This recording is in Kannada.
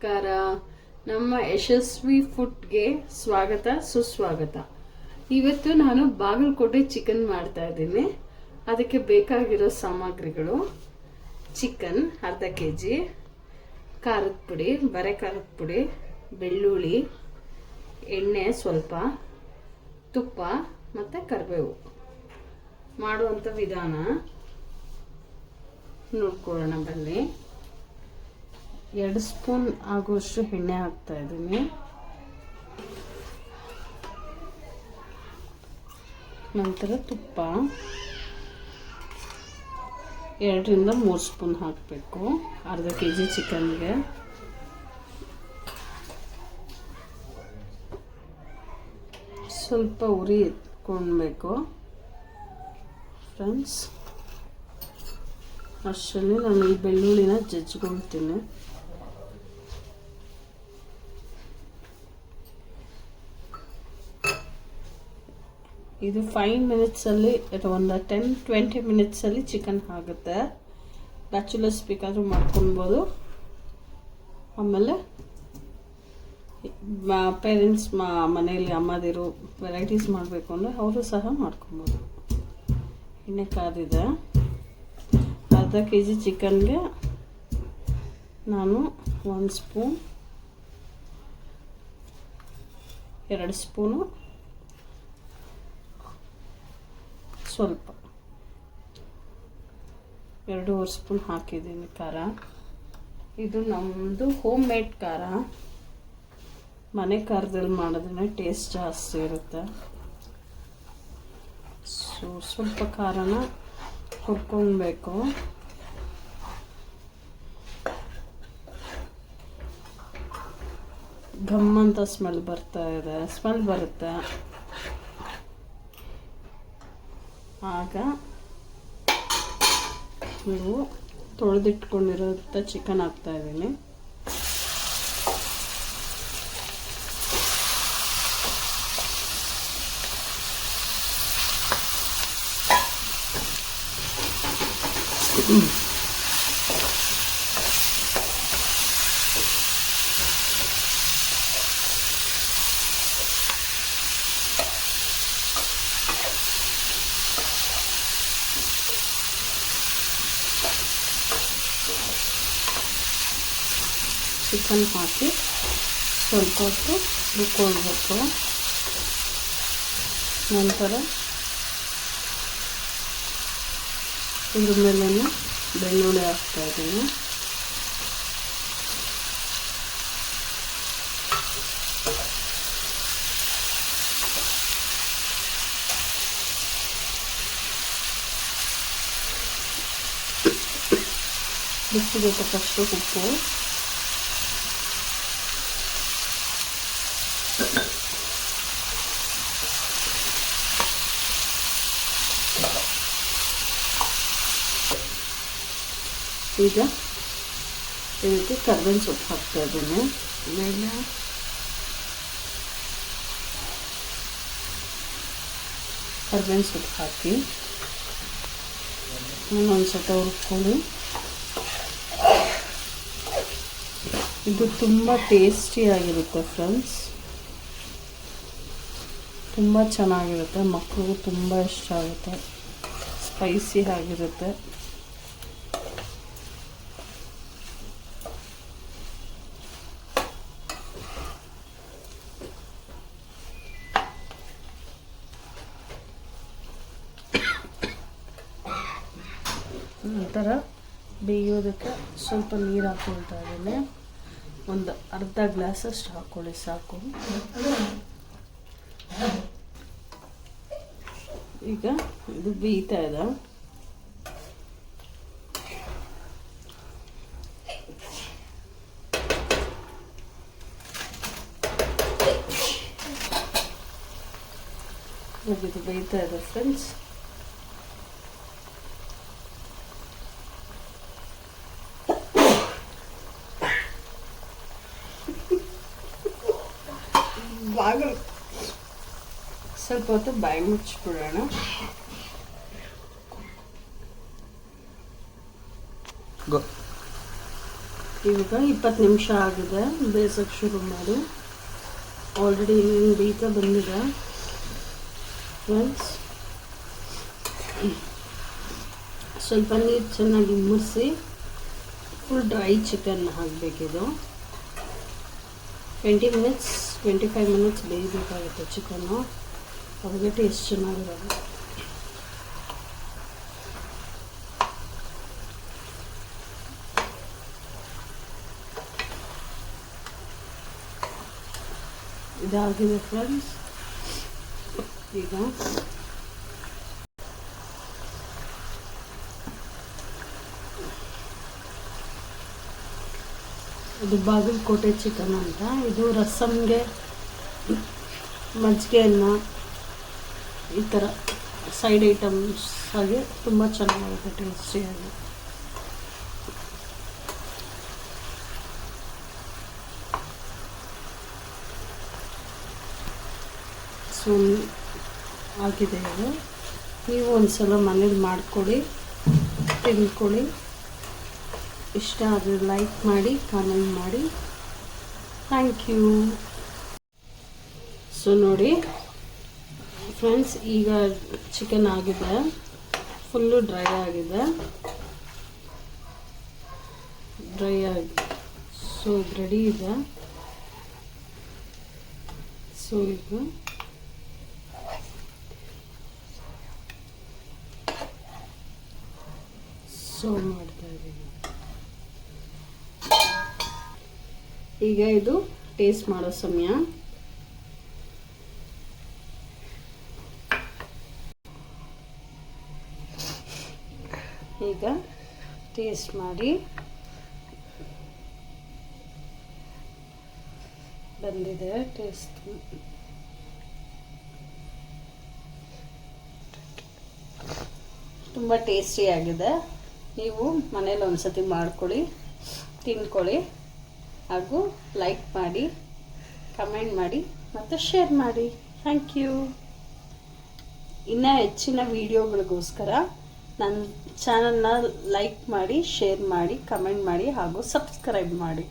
ನಮಸ್ಕಾರ. ನಮ್ಮ ಯಶಸ್ವಿ ಫುಡ್ಗೆ ಸ್ವಾಗತ ಸುಸ್ವಾಗತ. ಇವತ್ತು ನಾನು ಬಾಗಲಕೋಟೆ ಚಿಕನ್ ಮಾಡ್ತಾ ಇದ್ದೀನಿ. ಅದಕ್ಕೆ ಬೇಕಾಗಿರೋ ಸಾಮಗ್ರಿಗಳು: ಚಿಕನ್ ಅರ್ಧ kg, ಖಾರದ ಪುಡಿ, ಬರೆ ಖಾರದ ಪುಡಿ, ಬೆಳ್ಳುಳ್ಳಿ, ಎಣ್ಣೆ ಸ್ವಲ್ಪ, ತುಪ್ಪ ಮತ್ತು ಕರಿಬೇವು. ಮಾಡುವಂಥ ವಿಧಾನ ನೋಡ್ಕೊಳ್ಳೋಣ ಬನ್ನಿ. 2 ಸ್ಪೂನ್ ಆಗುವಷ್ಟು ಎಣ್ಣೆ ಹಾಕ್ತಾ ಇದ್ದೀನಿ. ನಂತರ ತುಪ್ಪ 2 ರಿಂದ 3 ಸ್ಪೂನ್ ಹಾಕಬೇಕು ಅರ್ಧ kg ಚಿಕನ್ಗೆ. ಸ್ವಲ್ಪ ಉರಿ ಎತ್ಕೊಳ್ಬೇಕು ಫ್ರೆಂಡ್ಸ್. ಅಷ್ಟರಲ್ಲಿ ನಾನು ಈ ಬೆಳ್ಳುಳ್ಳಿನ ಜಜ್ಕೊಳ್ತೀನಿ. ಇದು 5 ಮಿನಿಟ್ಸಲ್ಲಿ ಅಥವಾ ಒಂದು 10-20 ಮಿನಿಟ್ಸಲ್ಲಿ ಚಿಕನ್ ಆಗುತ್ತೆ. ಬ್ಯಾಚುಲರ್ಸ್ ಬೇಕಾದರೂ ಮಾಡ್ಕೊಳ್ಬೋದು. ಆಮೇಲೆ ಪೇರೆಂಟ್ಸ್ ಮನೆಯಲ್ಲಿ ಅಮ್ಮದಿರು ವೆರೈಟೀಸ್ ಮಾಡಬೇಕು ಅಂದರೆ ಅವರು ಸಹ ಮಾಡ್ಕೊಬೋದು. ಎಣ್ಣೆ ಕಾದಿದೆ. ಅರ್ಧ kg ಚಿಕನ್ಗೆ ನಾನು 1 ಸ್ಪೂನ್, 2 ಸ್ಪೂನು, ಸ್ವಲ್ಪ 2.5 ಸ್ಪೂನ್ ಹಾಕಿದ್ದೀನಿ ಖಾರ. ಇದು ನಮ್ಮದು ಹೋಮ್ ಮೇಡ್ ಖಾರ. ಮನೆ ಖಾರದಲ್ಲಿ ಮಾಡಿದ್ರೆ ಟೇಸ್ಟ್ ಜಾಸ್ತಿ ಇರುತ್ತೆ. ಸ್ವಲ್ಪ ಖಾರನ ಹುರ್ಕೊಳ್ಬೇಕು. ಘಮ್ ಅಂತ ಸ್ಮೆಲ್ ಬರುತ್ತೆ. ಆಗ ನೀವು ತೊಳೆದಿಟ್ಕೊಂಡಿರೋಂಥ ಚಿಕನ್ ಹಾಕ್ತಾ ಇದ್ದೀನಿ. ಚಿಕನ್ ಹಾಕಿ ಸ್ವಲ್ಪ ಹೊತ್ತು ರುಬ್ಕೊಳ್ಬೇಕು. ನಂತರ ಇದ್ರ ಮೇಲೆ ಬೆಳ್ಳುಳ್ಳಿ ಹಾಕ್ತಾ ಇದ್ದೀನಿ. ರುಚಿಗೆ ತಕ್ಕಷ್ಟು ಉಪ್ಪು, ಈಗ ಇದಕ್ಕೆ ಕರ್ಬೇವಿನ ಸೊಪ್ಪು ಹಾಕ್ತಾ ಇದ್ದೀನಿ. ಆಮೇಲೆ ಕರ್ಬೇವಿನ ಸೊಪ್ಪು ಹಾಕಿ ಇನ್ನೊಂದು ಸತ ಹುರ್ಕೊಳ್ಳಿ. ಇದು ತುಂಬ ಟೇಸ್ಟಿಯಾಗಿರುತ್ತೆ ಫ್ರೆಂಡ್ಸ್. ತುಂಬ ಚೆನ್ನಾಗಿರುತ್ತೆ. ಮಕ್ಕಳಿಗೂ ತುಂಬ ಇಷ್ಟ ಆಗುತ್ತೆ. ಸ್ಪೈಸಿ ಆಗಿರುತ್ತೆ. ನಂತರ ಬೇಯೋದಕ್ಕೆ ಸ್ವಲ್ಪ ನೀರು ಹಾಕ್ಕೊಳ್ತಾ ಇದ್ದೀನಿ. ಒಂದು ಅರ್ಧ ಗ್ಲಾಸಷ್ಟು ಹಾಕ್ಕೊಳ್ಳಿ ಸಾಕು. ಈಗ ಇದು ಬೇಯ್ತಾ ಇದೆ. ಇದು ಬೇಯ್ತಾ ಇದೆ ಫ್ರೆಂಡ್ಸ್. ಸ್ವಲ್ಪ ಹೊತ್ತು ಬಾಯಿ ಮುಚ್ಚಿಬಿಡೋಣ. ಇವಾಗ 20 ನಿಮಿಷ ಆಗಿದೆ, ಬೇಯಿಸೋಕ್ಕೆ ಶುರು ಮಾಡಿ. ಆಲ್ರೆಡಿ ಬೇಯ್ತಾ ಬಂದಿದೆ ಫ್ರೆಂಡ್ಸ್. ಸ್ವಲ್ಪ ನೀರು ಚೆನ್ನಾಗಿ ಮುರಿಸಿ ಫುಲ್ ಡ್ರೈ ಚಿಕನ್ ಹಾಕಬೇಕಿದು. 25 ಮಿನಿಟ್ಸ್ ಬೇಯಬೇಕಾಗುತ್ತೆ ಚಿಕನ್ನು, ಅವಾಗ ಟೇಸ್ಟ್ ಚೆನ್ನಾಗಿರೋದು. ಇದಾಗಿದೆ ಫ್ರೆಂಡ್ಸ್. ಈಗ ಇದು ಬಾಗಲಕೋಟೆ ಚಿಕನ್ ಅಂತ. ಇದು ರಸಮ್ಗೆ, ಮಜ್ಜಿಗೆಯನ್ನ ಈ ಥರ ಸೈಡ್ ಐಟಮ್ಸ್ ಆಗಿ ತುಂಬ ಚೆನ್ನಾಗಿರುತ್ತೆ, ಟೇಸ್ಟಿಯಾಗಿ. ಸೊ ಆಗಿದೆ ಇದು. ನೀವು ಒಂದ್ಸಲ ಮನೇಲಿ ಮಾಡ್ಕೊಳ್ಳಿ, ತಿಳ್ಕೊಳ್ಳಿ. ಇಷ್ಟ ಆದರೆ ಲೈಕ್ ಮಾಡಿ, ಕಾಮೆಂಟ್ ಮಾಡಿ. Thank you. ಸೊ ನೋಡಿ ಫ್ರೆಂಡ್ಸ್, ಈಗ ಚಿಕನ್ ಆಗಿದೆ, ಫುಲ್ಲು ಡ್ರೈ ಆಗಿದೆ. ಸೊ ರೆಡಿ ಇದೆ. ಸೊ ಈಗ ಮಾಡ್ತಾ ಇದ್ದೀನಿ. ಈಗ ಇದು ಟೇಸ್ಟ್ ಮಾಡೋ ಸಮಯ. ಈಗ ಟೇಸ್ಟ್ ಮಾಡಿ. ಬಂದಿದೆ ಟೇಸ್ಟ್. ತುಂಬ ಟೇಸ್ಟಿಯಾಗಿದೆ. ನೀವು ಮನೇಲಿ ಒಂದ್ಸತಿ ಮಾಡ್ಕೊಳ್ಳಿ, ತಿನ್ಕೊಳ್ಳಿ, ಹಾಗೂ ಲೈಕ್ ಮಾಡಿ, ಕಮೆಂಟ್ ಮಾಡಿ ಮತ್ತು ಶೇರ್ ಮಾಡಿ. Thank you. ಇನ್ನೂ ಹೆಚ್ಚಿನ ವಿಡಿಯೋಗಳಿಗೋಸ್ಕರ ನನ್ನ ಚಾನಲ್ನ ಲೈಕ್ ಮಾಡಿ, ಶೇರ್ ಮಾಡಿ, ಕಮೆಂಟ್ ಮಾಡಿ ಹಾಗೂ ಸಬ್ಸ್ಕ್ರೈಬ್ ಮಾಡಿ.